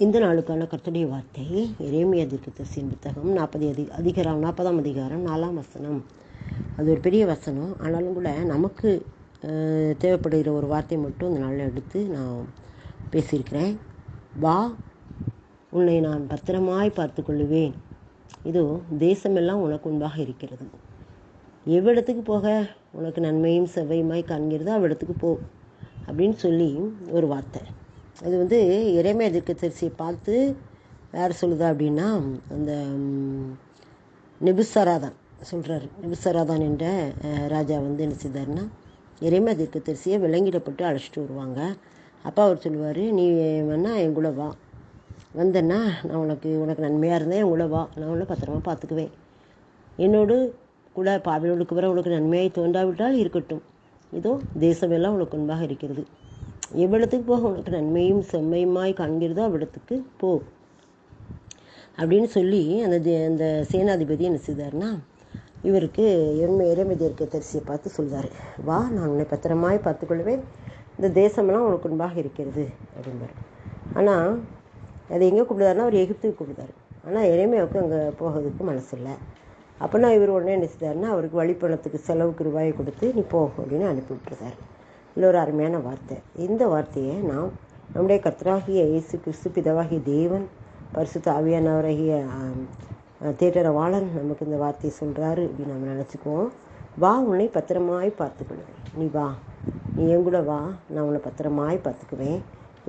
இந்த நாளுக்கான கர்த்தருடைய வார்த்தை எரேமியா தீர்க்கதரிசியின் புத்தகம் 40ஆம் அதிகாரம் 4ஆம் வசனம். அது ஒரு பெரிய வசனம். ஆனாலும் கூட நமக்கு தேவைப்படுகிற ஒரு வார்த்தை மட்டும் இந்த நாளில் எடுத்து நான் பேசியிருக்கிறேன். வா, உன்னை நான் பத்திரமாய் பார்த்து கொள்ளுவேன். இதோ தேசமெல்லாம் உனக்கு முன்பாக இருக்கிறது. எவ்விடத்துக்கு போக உனக்கு நன்மையும் செவ்வையுமாய் காண்கிறதோ அவ்விடத்துக்கு போ அப்படின்னு சொல்லி ஒரு வார்த்தை. அது எரேமியா தீர்க்கதரிசியை பார்த்து யார் சொல்லுதா அப்படின்னா, அந்த நெபுசராதான் சொல்கிறாரு. நெபுசராதான் என்ற ராஜா என்ன செய்தார்னா, எரேமியா தீர்க்கதரிசியை விலங்கிடப்பட்டு அழைச்சிட்டு வருவாங்க. அப்போ அவர் சொல்லுவார், நீ வேணா என் கூட வா, வந்தேன்னா நான் உனக்கு நன்மையாக இருந்தேன், என் கூட வா, நான் உன்னை பத்திரமா பார்த்துக்குவேன். என்னோடு கூட பாவிலோடுக்கு வர உனக்கு நன்மையாய் தோன்றாவிட்டால் இருக்கட்டும். இதோ தேசமெல்லாம் உனக்கு முன்பாக இருக்கிறது. எவ்விடத்துக்கு போக உனக்கு நன்மையும் செம்மையுமாய் காண்கிறதோ அவ்விடத்துக்கு போ அப்படின்னு சொல்லி அந்த சேனாதிபதி என்ன செய்தார்னா, இவருக்கு எரேமியா தீர்க்கதரிசியை பார்த்து சொல்வார், வா, நான் உன்னை பத்திரமாய் பார்த்துக்கொள்வேன், இந்த தேசமெல்லாம் உனக்கு முன்பாக இருக்கிறது அப்படின்பார். ஆனால் அது எங்கே கூப்பிடுதாருன்னா, அவர் எகிப்துக்கு கூப்பிடுதார். ஆனால் எரேமியாவுக்கு அங்கே போகிறதுக்கு மனசு இல்லை. அப்படின்னா இவர் உடனே என்ன செய்தார்னா, அவருக்கு வழிப்பணத்துக்கு செலவுக்கு ரூபாயை கொடுத்து நீ போ அப்படின்னு அனுப்பி விட்டுருந்தார். இல்லை, ஒரு அருமையான வார்த்தை. இந்த வார்த்தையை நாம் நம்முடைய கர்த்தராகிய இயேசு கிறிஸ்து, பிதாவாகிய தேவன், பரிசுத்த ஆவியானவராகிய தேற்றரவாளன் நமக்கு இந்த வார்த்தையை சொல்கிறாரு அப்படின்னு நம்ம நினச்சிக்குவோம். வா, உன்னை பத்திரமாய் பார்த்துக்கொள்வேன். நீ வா, நீ என் கூட வா, நான் உன்னை பத்திரமாய் பார்த்துக்குவேன்.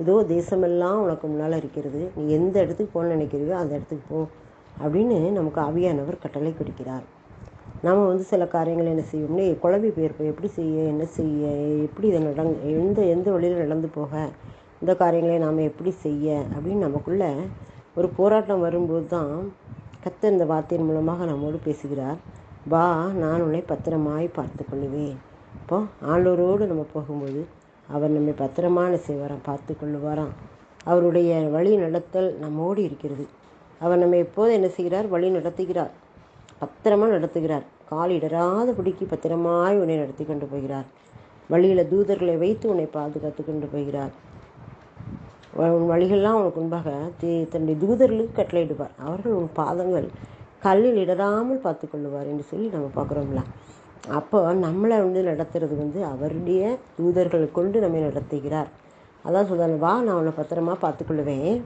இதோ தேசமெல்லாம் உனக்கு முன்னால் இருக்கிறது. நீ எந்த இடத்துக்கு போகணும்னு நினைக்கிறியோ அந்த இடத்துக்கு போ அப்படின்னு நமக்கு ஆவியானவர் கட்டளை கொடுக்கிறார். நாம் சில காரியங்கள் என்ன செய்வோம்னே குழம்பி போயிருப்போம். எப்படி செய்ய, என்ன செய்ய, எப்படி இதை எந்த வழியில் நடந்து போக, இந்த காரியங்களை நாம் எப்படி செய்ய அப்படின்னு நமக்குள்ள ஒரு போராட்டம் வரும்போது தான் கர்த்தர் இந்த வார்த்தையின் மூலமாக நம்மோடு பேசுகிறார். வா, நான் உன்னை பத்திரமாய் பார்த்து கொள்ளுவேன். இப்போ ஆண்டவரோடு நம்ம போகும்போது அவர் நம்மை பத்திரமான செய்வாராம், பார்த்து கொள்ளுவாராம். அவருடைய வழி நடத்தல் நம்மோடு இருக்கிறது. அவர் நம்ம எப்போது என்ன செய்கிறார், வழி நடத்துகிறார், பத்திரமாக நடத்துகிறார். கால் இடராதபடிக்கு பத்திரமாய் உன்னை நடத்தி கொண்டு போகிறார். வழியில் தூதர்களை வைத்து உன்னை பாதுகாத்து கொண்டு போகிறார். உன் வழிகள்லாம் உனக்கு முன்பாக தன்னுடைய தூதர்களுக்கு கட்டளையிடுவார். அவர்கள் உன் பாதங்கள் கல்லில் இடராமல் பார்த்து கொள்ளுவார் என்று சொல்லி நம்ம பார்க்குறோம்ல. அப்போ நம்மளை நடத்துறது அவருடைய தூதர்களை கொண்டு நம்மை நடத்துகிறார். அதான் சொல்கிறாங்க, வா, நான் உன்னை பத்திரமா பார்த்துக்கொள்ளுவேன்.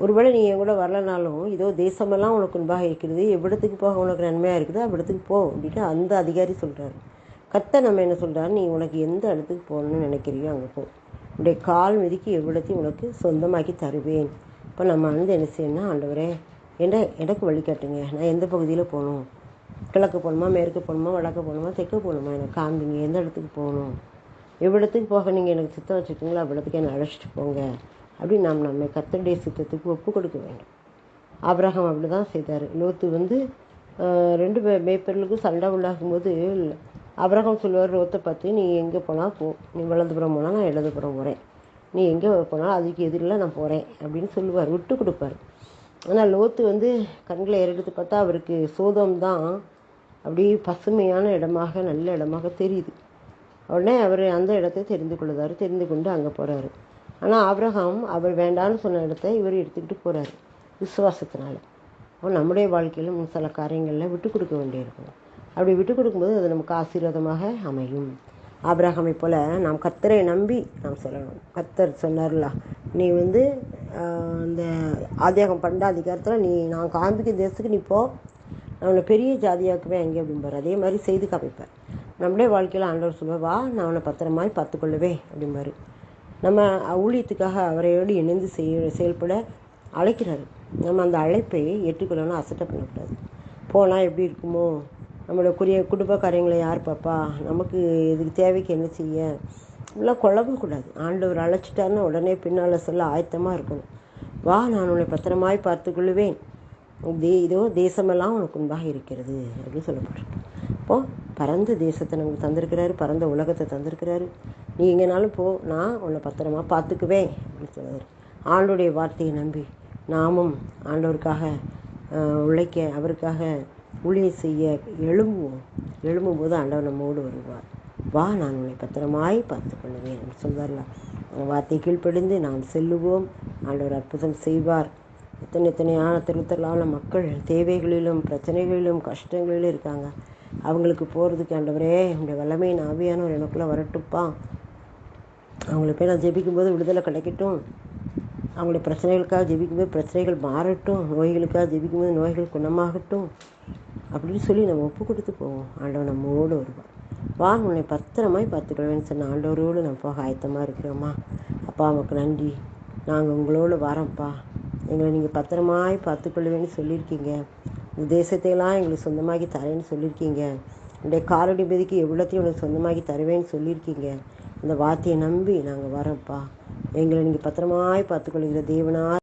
ஒருவேளை நீ என் கூட வரலனாலும் இதோ தேசமெல்லாம் உனக்கு முன்பாக இருக்கிறது. எவ்விடத்துக்கு போக உனக்கு நன்மையாக இருக்குது அவ்விடத்துக்கு போ அப்படின்ட்டு அந்த அதிகாரி சொல்கிறாரு. கர்த்தர் நம்ம என்ன சொல்கிறாரு, நீ உனக்கு எந்த இடத்துக்கு போகணும்னு நினைக்கிறியோ அங்கே போ, உன்னுடைய கால் மிதிக்கு எவ்விடத்தையும் உனக்கு சொந்தமாக்கி தருவேன். இப்போ நம்ம என்ன செய்யணும்னா, ஆண்டவரே எனக்கு வழிகாட்டுங்க, நான் எந்த பகுதியில் போகணும், கிழக்கு போகணுமா, மேற்கு போகணுமா, வடக்கு போகணுமா, தெற்கு போகணுமா, எனக்கு காண்பிங்க, எந்த இடத்துக்கு போகணும், எவ்விடத்துக்கு போக நீங்கள் எனக்கு சித்தம் வச்சுருக்கீங்களோ அவ்விடத்துக்கு என்னை அழைச்சிட்டு போங்க அப்படின்னு நம்ம கர்த்தருடைய சித்தத்துக்கு ஒப்பு கொடுக்க வேண்டும். ஆபிரகாம் அப்படி தான் செய்தார். லோத்து 2 மேய்ப்பர்களுக்கும் சண்டை உள்ளாகும்போது ஆபிரகாம் சொல்லுவார், லோத்தை பார்த்து, நீ எங்கே போனால் போ, நீ வலதுபுறம் போனால் நான் இடதுபுறம் போகிறேன், நீ எங்கே போனால் அதுக்கு எதிரில் நான் போகிறேன் அப்படின்னு சொல்லுவார், விட்டு கொடுப்பார். ஆனால் லோத்து கண்களை ஏறெடுத்து பார்த்தா அவருக்கு சோதம் தான் அப்படி பசுமையான இடமாக, நல்ல இடமாக தெரியுது. உடனே அவர் அந்த இடத்தை தெரிந்து கொண்டு அங்கே போகிறாரு. ஆனால் ஆபிரகாம் அவர் வேண்டான்னு சொன்ன இடத்த இவர் எடுத்துக்கிட்டு போகிறாரு விசுவாசத்தினால. அப்போ நம்முடைய வாழ்க்கையிலும் சில காரியங்களில் விட்டு கொடுக்க வேண்டியிருக்கும். அப்படி விட்டு கொடுக்கும்போது அது நமக்கு ஆசீர்வாதமாக அமையும். ஆபிரகாமை போல் நாம் கர்த்தரை நம்பி நாம் சொல்லணும். கர்த்தர் சொன்னார்ல, நீ இந்த ஆதியாகமம் 12 அதிகாரத்தில் நான் காண்பிக்க தேசத்துக்கு நீ போ, நான் உன்னை பெரிய ஜாதியாக்குவேன் அங்கே அப்படிம்பார். அதே மாதிரி செய்து காமிப்பேன். நம்முடைய வாழ்க்கையில் ஆண்டவர் சொல்லுவார், வா, நான் உன்னை பத்திரமாய் பார்த்துக்கொள்ளுவேன் அப்படிம்பாரு. நம்ம ஊழியத்துக்காக அவரையோடு இணைந்து செயல்பட அழைக்கிறாரு. நம்ம அந்த அழைப்பை ஏற்றுக்கொள்ளணும், அசட்டை பண்ணக்கூடாது. போனால் எப்படி இருக்குமோ, நம்மளோட குடும்ப காரியங்களை யார் பாப்பா, நமக்கு இதுக்கு தேவைக்கு என்ன செய்ய, இப்படிலாம் குழம்பக்கூடாது. ஆண்டவர் அழைச்சிட்டாருன்னா உடனே பின்னால் சொல்ல ஆயத்தமாக இருக்கணும். வா, நான் உன்னை பத்திரமாய் பார்த்துக்கொள்ளுவேன், இதோ தேசமெல்லாம் உனக்கு முன்பாக இருக்கிறது அப்படின்னு சொல்லப்பட்டிருக்கு. இப்போது பரந்த தேசத்தை நமக்கு தந்திருக்கிறாரு, பரந்த உலகத்தை தந்திருக்கிறாரு. நீ எங்கேனாலும் போ, நான் உன்னை பத்திரமா பார்த்துக்குவேன் அப்படின்னு சொல்லுவார். ஆண்டோடைய வார்த்தையை நம்பி நாமும் ஆண்டவருக்காக உழைக்க, அவருக்காக ஊழியம் செய்ய எழும்பும்போது ஆண்டவர் நம்மோடு வருவார். வா, நான் உன்னை பத்திரமாய் பார்த்துக்கொள்ளுவேன் என்று சொல்வார்ல. அந்த வார்த்தை கீழ்ப்படிந்து நாம் செல்லுவோம். ஆண்டவர் அற்புதம் செய்வார். எத்தனையான திருத்தலான மக்கள் தேவைகளிலும் பிரச்சனைகளிலும் கஷ்டங்களிலும் இருக்காங்க. அவங்களுக்கு போகிறதுக்கு ஆண்டவரே இந்த வல்லமையின் ஆவியானவர் எனக்குள்ளே வரட்டுப்பா. அவங்களுக்கு போய் நான் ஜெபிக்கும்போது விடுதலை கிடைக்கட்டும். அவங்களுடைய பிரச்சனைகளுக்காக ஜெபிக்கும்போது பிரச்சனைகள் மாறட்டும். நோய்களுக்காக ஜெபிக்கும்போது நோய்கள் குணமாகட்டும் அப்படின்னு சொல்லி நம்ம ஒப்பு கொடுத்து போவோம். ஆண்டவர் நம்மோடு வருவார். வா, உன்னை பத்திரமாய் பார்த்துக்கொள்வேன்னு சொன்ன ஆண்டவரோடு நம்ம போக ஆயத்தமாக இருக்கிறோமா? அப்பா, நமக்கு நன்றி. நாங்கள் உங்களோடு வரோம்ப்பா. எங்களை நீங்கள் பத்திரமாய் பார்த்துக்கொள்வேன்னு சொல்லியிருக்கீங்க. இந்த தேசத்தையெல்லாம் எங்களுக்கு சொந்தமாகி தரேன்னு சொல்லியிருக்கீங்க. என்னுடைய காலடி பதிக்கு எவ்வளோத்தையும் உங்களுக்கு சொந்தமாகி தருவேன்னு சொல்லியிருக்கீங்க. இந்த வார்த்தையை நம்பி நாங்கள் வரோம்ப்பா. எங்களை நீங்கள் பத்திரமாய் பார்த்துக்கொள்கிற தேவனா